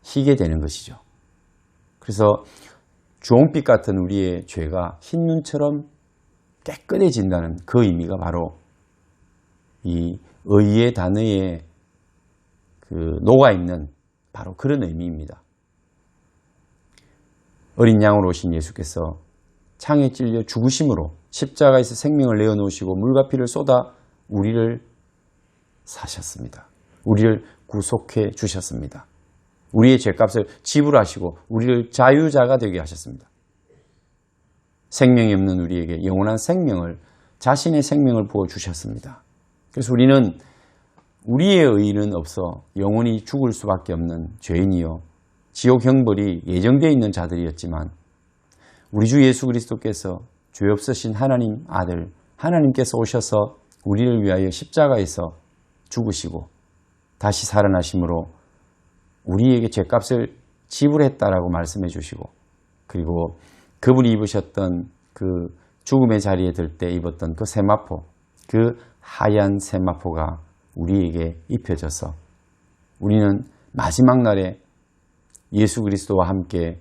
희게 되는 것이죠. 그래서 주홍빛 같은 우리의 죄가 흰 눈처럼 깨끗해진다는 그 의미가 바로 이 의의 단어에 그 녹아있는 바로 그런 의미입니다. 어린 양으로 오신 예수께서 창에 찔려 죽으심으로 십자가에서 생명을 내어놓으시고 물과 피를 쏟아 우리를 사셨습니다. 우리를 구속해 주셨습니다. 우리의 죄값을 지불하시고 우리를 자유자가 되게 하셨습니다. 생명이 없는 우리에게 영원한 생명을 자신의 생명을 부어주셨습니다. 그래서 우리는 우리의 의의는 없어 영원히 죽을 수밖에 없는 죄인이요 지옥 형벌이 예정되어 있는 자들이었지만 우리 주 예수 그리스도께서 죄 없으신 하나님 아들 하나님께서 오셔서 우리를 위하여 십자가에서 죽으시고 다시 살아나심으로 우리에게 죄값을 지불했다라고 말씀해 주시고 그리고 그분이 입으셨던 그 죽음의 자리에 들 때 입었던 그 세마포 그 하얀 세마포가 우리에게 입혀져서 우리는 마지막 날에 예수 그리스도와 함께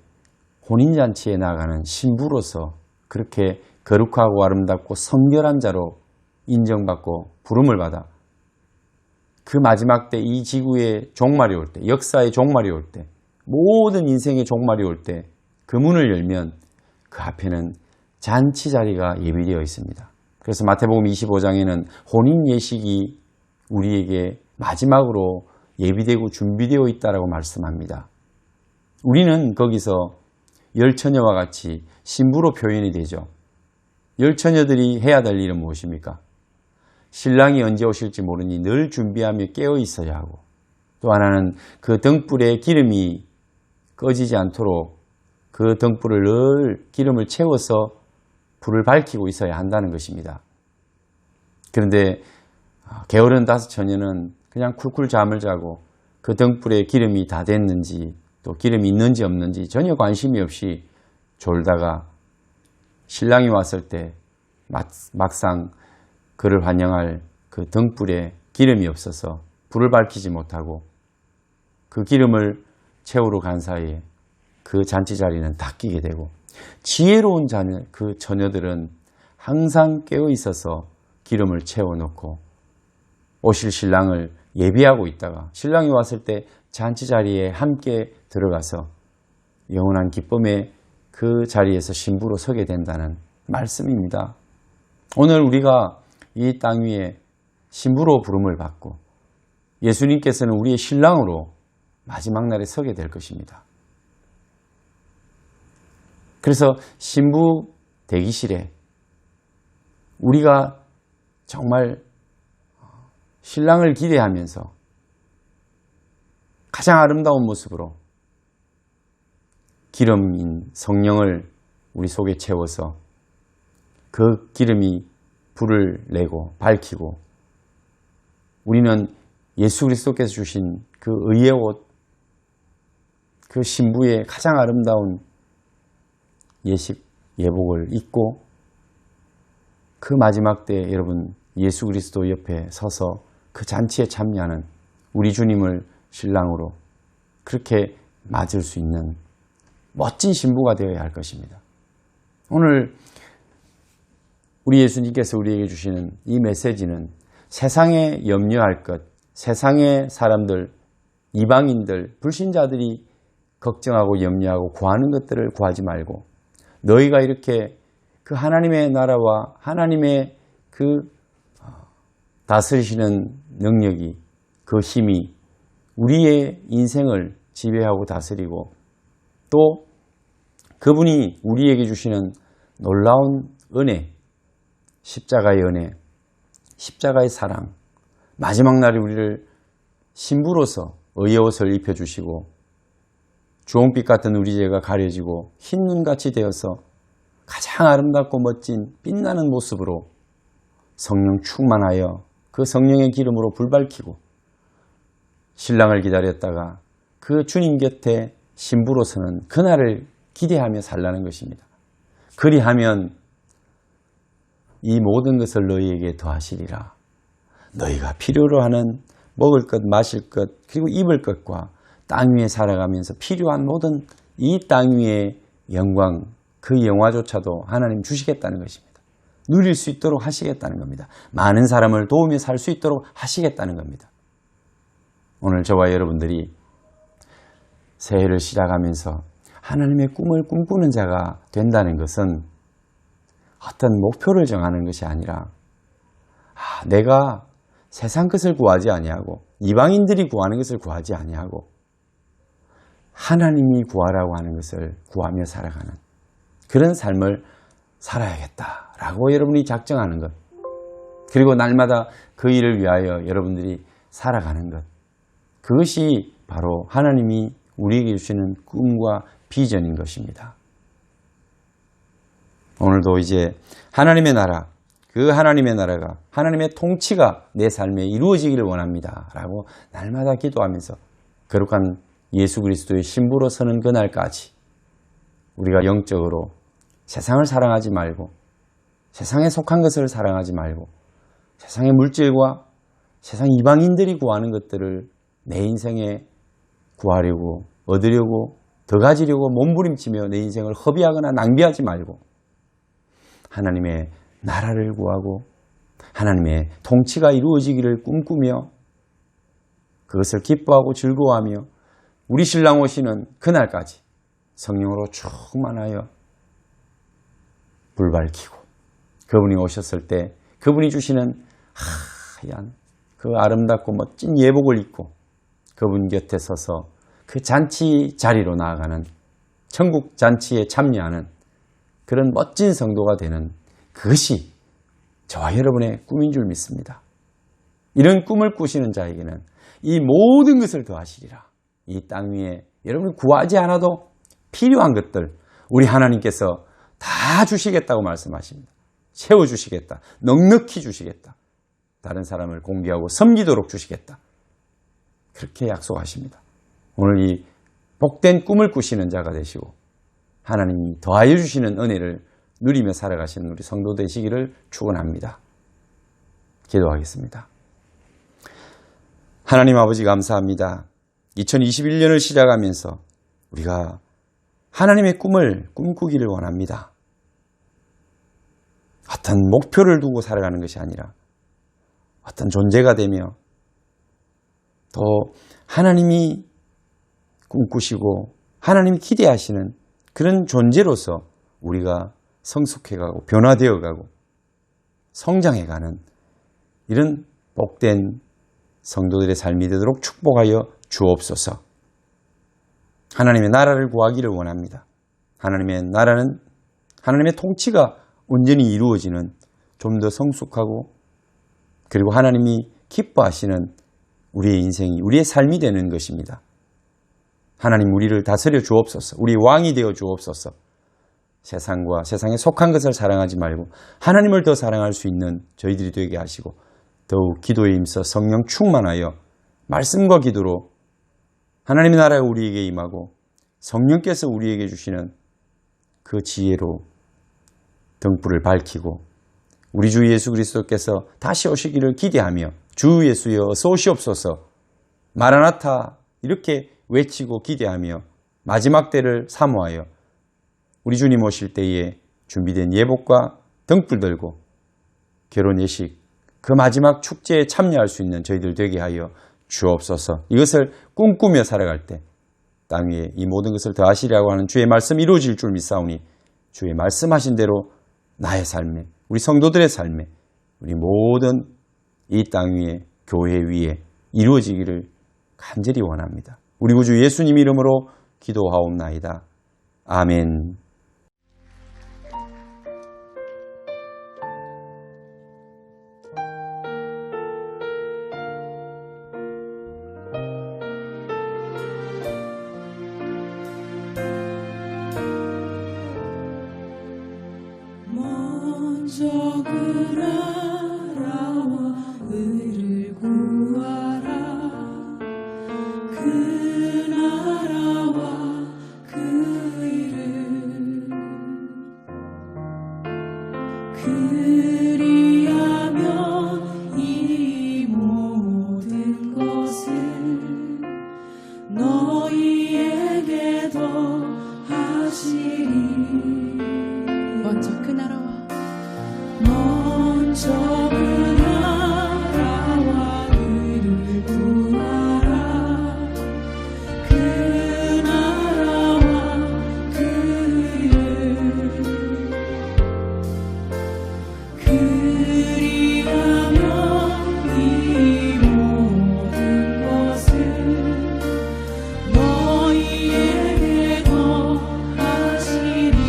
혼인잔치에 나가는 신부로서 그렇게 거룩하고 아름답고 성결한 자로 인정받고 부름을 받아 그 마지막 때 이 지구의 종말이 올 때, 역사의 종말이 올 때, 모든 인생의 종말이 올 때 그 문을 열면 그 앞에는 잔치 자리가 예비되어 있습니다. 그래서 마태복음 25장에는 혼인 예식이 우리에게 마지막으로 예비되고 준비되어 있다라고 말씀합니다. 우리는 거기서 열처녀와 같이 신부로 표현이 되죠. 열처녀들이 해야 될 일은 무엇입니까? 신랑이 언제 오실지 모르니 늘 준비하며 깨어 있어야 하고 또 하나는 그 등불에 기름이 꺼지지 않도록 그 등불을 늘 기름을 채워서 불을 밝히고 있어야 한다는 것입니다. 그런데 게으른 다섯 처녀는 그냥 쿨쿨 잠을 자고 그 등불에 기름이 다 됐는지 또 기름이 있는지 없는지 전혀 관심이 없이 졸다가 신랑이 왔을 때 막상 그를 환영할 그 등불에 기름이 없어서 불을 밝히지 못하고 그 기름을 채우러 간 사이에 그 잔치 자리는 닦이게 되고 지혜로운 그 처녀들은 항상 깨어 있어서 기름을 채워놓고 오실 신랑을 예비하고 있다가 신랑이 왔을 때 잔치 자리에 함께 들어가서 영원한 기쁨의 그 자리에서 신부로 서게 된다는 말씀입니다. 오늘 우리가 이 땅 위에 신부로 부름을 받고 예수님께서는 우리의 신랑으로 마지막 날에 서게 될 것입니다. 그래서 신부 대기실에 우리가 정말 신랑을 기대하면서 가장 아름다운 모습으로 기름인 성령을 우리 속에 채워서 그 기름이 불을 내고 밝히고 우리는 예수 그리스도께서 주신 그 의의 옷, 그 신부의 가장 아름다운 예식, 예복을 입고 그 마지막 때 여러분 예수 그리스도 옆에 서서 그 잔치에 참여하는 우리 주님을 신랑으로 그렇게 맞을 수 있는 멋진 신부가 되어야 할 것입니다. 오늘 우리 예수님께서 우리에게 주시는 이 메시지는 세상에 염려할 것, 세상의 사람들, 이방인들, 불신자들이 걱정하고 염려하고 구하는 것들을 구하지 말고 너희가 이렇게 그 하나님의 나라와 하나님의 그 다스리시는 능력이 그 힘이 우리의 인생을 지배하고 다스리고 또 그분이 우리에게 주시는 놀라운 은혜, 십자가의 은혜, 십자가의 사랑, 마지막 날에 우리를 신부로서 의의 옷을 입혀주시고 주홍빛 같은 우리 죄가 가려지고 흰 눈같이 되어서 가장 아름답고 멋진 빛나는 모습으로 성령 충만하여 그 성령의 기름으로 불 밝히고 신랑을 기다렸다가 그 주님 곁에 신부로서는 그날을 기대하며 살라는 것입니다. 그리하면 이 모든 것을 너희에게 더하시리라. 너희가 필요로 하는 먹을 것, 마실 것, 그리고 입을 것과 땅 위에 살아가면서 필요한 모든 이 땅 위의 영광, 그 영화조차도 하나님 주시겠다는 것입니다. 누릴 수 있도록 하시겠다는 겁니다. 많은 사람을 도우며 살 수 있도록 하시겠다는 겁니다. 오늘 저와 여러분들이 새해를 시작하면서 하나님의 꿈을 꿈꾸는 자가 된다는 것은 어떤 목표를 정하는 것이 아니라 내가 세상 것을 구하지 아니하고 이방인들이 구하는 것을 구하지 아니하고 하나님이 구하라고 하는 것을 구하며 살아가는 그런 삶을 살아야겠다라고 여러분이 작정하는 것. 그리고 날마다 그 일을 위하여 여러분들이 살아가는 것. 그것이 바로 하나님이 우리에게 주시는 꿈과 비전인 것입니다. 오늘도 이제 하나님의 나라, 그 하나님의 나라가, 하나님의 통치가 내 삶에 이루어지기를 원합니다. 라고 날마다 기도하면서 거룩한 예수 그리스도의 신부로 서는 그날까지 우리가 영적으로 세상을 사랑하지 말고, 세상에 속한 것을 사랑하지 말고, 세상의 물질과 세상 이방인들이 구하는 것들을 내 인생에 구하려고, 얻으려고, 더 가지려고 몸부림치며 내 인생을 허비하거나 낭비하지 말고 하나님의 나라를 구하고 하나님의 통치가 이루어지기를 꿈꾸며 그것을 기뻐하고 즐거워하며 우리 신랑 오시는 그날까지 성령으로 충만하여 불 밝히고 그분이 오셨을 때 그분이 주시는 하얀 그 아름답고 멋진 예복을 입고 그분 곁에 서서 그 잔치 자리로 나아가는 천국 잔치에 참여하는 그런 멋진 성도가 되는 그것이 저와 여러분의 꿈인 줄 믿습니다. 이런 꿈을 꾸시는 자에게는 이 모든 것을 더하시리라. 이 땅 위에 여러분이 구하지 않아도 필요한 것들 우리 하나님께서 다 주시겠다고 말씀하십니다. 채워주시겠다. 넉넉히 주시겠다. 다른 사람을 공개하고 섬기도록 주시겠다. 그렇게 약속하십니다. 오늘 이 복된 꿈을 꾸시는 자가 되시고 하나님이 더하여 주시는 은혜를 누리며 살아가시는 우리 성도 되시기를 축원합니다. 기도하겠습니다. 하나님 아버지 감사합니다. 2021년을 시작하면서 우리가 하나님의 꿈을 꿈꾸기를 원합니다. 어떤 목표를 두고 살아가는 것이 아니라 어떤 존재가 되며 또 하나님이 꿈꾸시고 하나님이 기대하시는 그런 존재로서 우리가 성숙해가고 변화되어가고 성장해가는 이런 복된 성도들의 삶이 되도록 축복하여 주옵소서. 하나님의 나라를 구하기를 원합니다. 하나님의 나라는 하나님의 통치가 온전히 이루어지는 좀 더 성숙하고 그리고 하나님이 기뻐하시는 우리의 인생이 우리의 삶이 되는 것입니다. 하나님 우리를 다스려 주옵소서. 우리 왕이 되어 주옵소서. 세상과 세상에 속한 것을 사랑하지 말고 하나님을 더 사랑할 수 있는 저희들이 되게 하시고 더욱 기도에 힘써 성령 충만하여 말씀과 기도로 하나님의 나라가 우리에게 임하고 성령께서 우리에게 주시는 그 지혜로 등불을 밝히고 우리 주 예수 그리스도께서 다시 오시기를 기대하며 주 예수여 어서 오시옵소서 마라나타 이렇게 외치고 기대하며 마지막 때를 사모하여 우리 주님 오실 때에 준비된 예복과 등불 들고 결혼 예식 그 마지막 축제에 참여할 수 있는 저희들 되게 하여 주옵소서. 이것을 꿈꾸며 살아갈 때 땅 위에 이 모든 것을 더하시리라고 하는 주의 말씀이 이루어질 줄 믿사오니 주의 말씀하신 대로 나의 삶에 우리 성도들의 삶에 우리 모든 이 땅 위에 교회 위에 이루어지기를 간절히 원합니다. 우리 구주 예수님 이름으로 기도하옵나이다. 아멘. 먼저 그 나라와 의를 구하라. 그 나라와 그 의를 그리하면 이 모든 것을 너희에게 더하시리. 먼저 그 나라와 의를 구하라. 그 나라와 그 의를 그리하면 이 모든 것을 너희에게 더하시리라.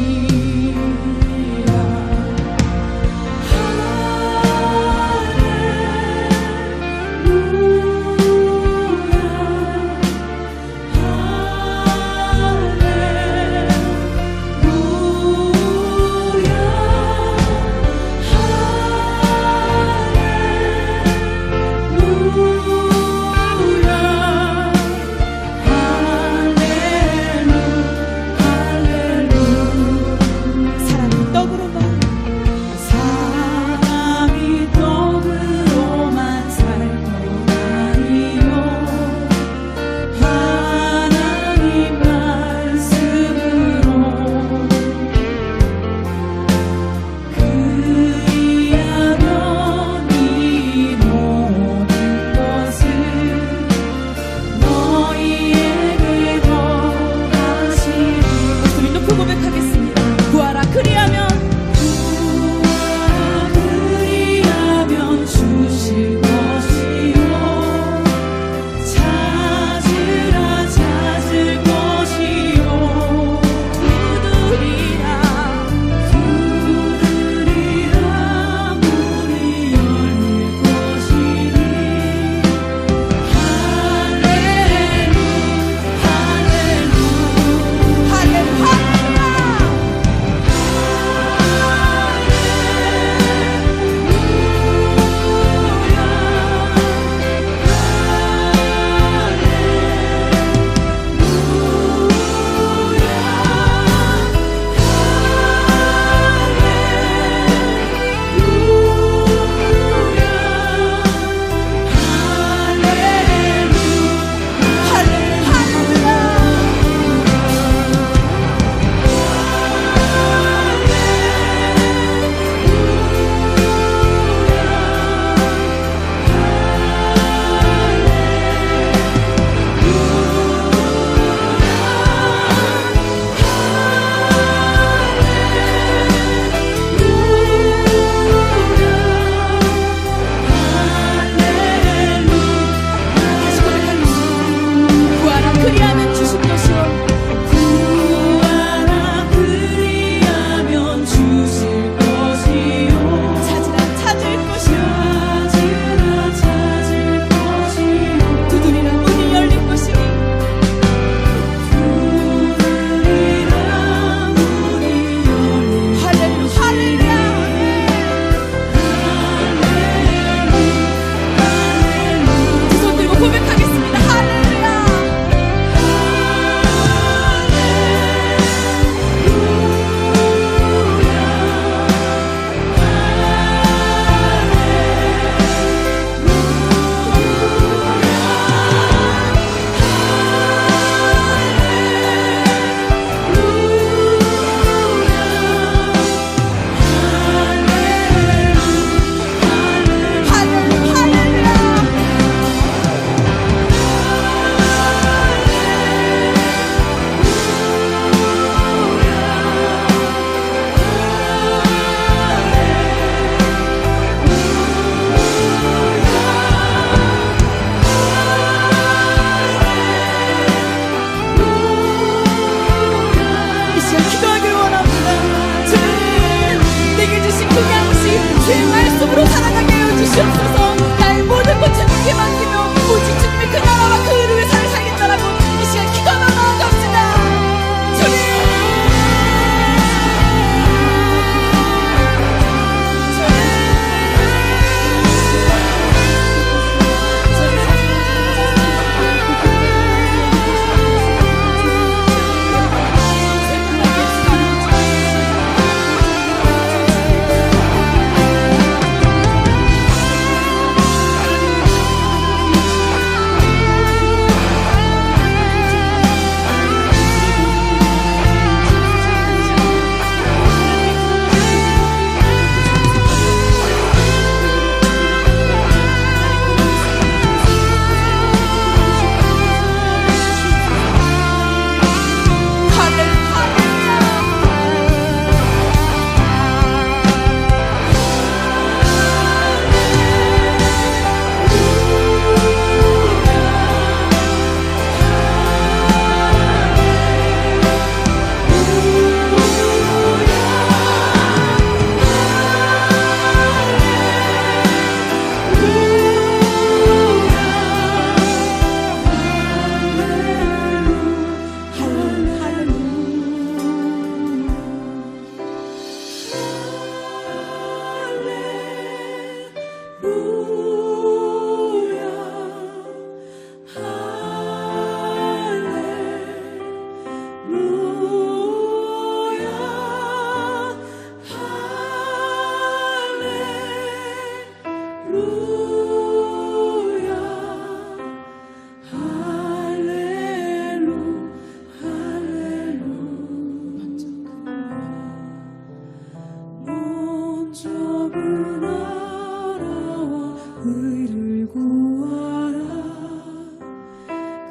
나라와 의를 구하라.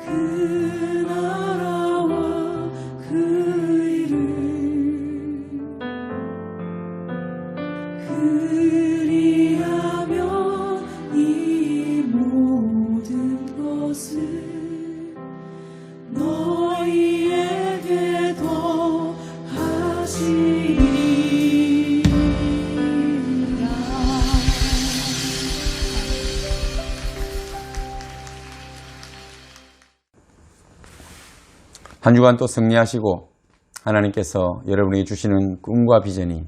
그 나라와 그 의를 그리하면 이 모든 것을 너희에게 더하시리라. 한 주간 또 승리하시고 하나님께서 여러분에게 주시는 꿈과 비전이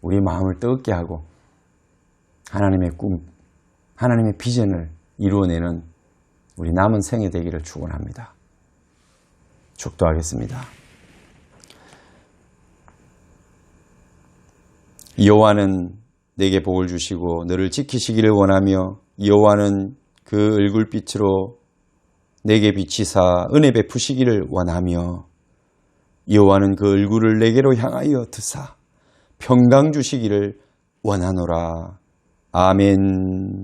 우리 마음을 뜨겁게 하고 하나님의 꿈, 하나님의 비전을 이루어내는 우리 남은 생애 되기를 축원합니다. 축도하겠습니다. 여호와는 내게 복을 주시고 너를 지키시기를 원하며 여호와는 그 얼굴빛으로 내게 비치사 은혜 베푸시기를 원하며 여호와는 그 얼굴을 내게로 향하여 드사 평강 주시기를 원하노라. 아멘.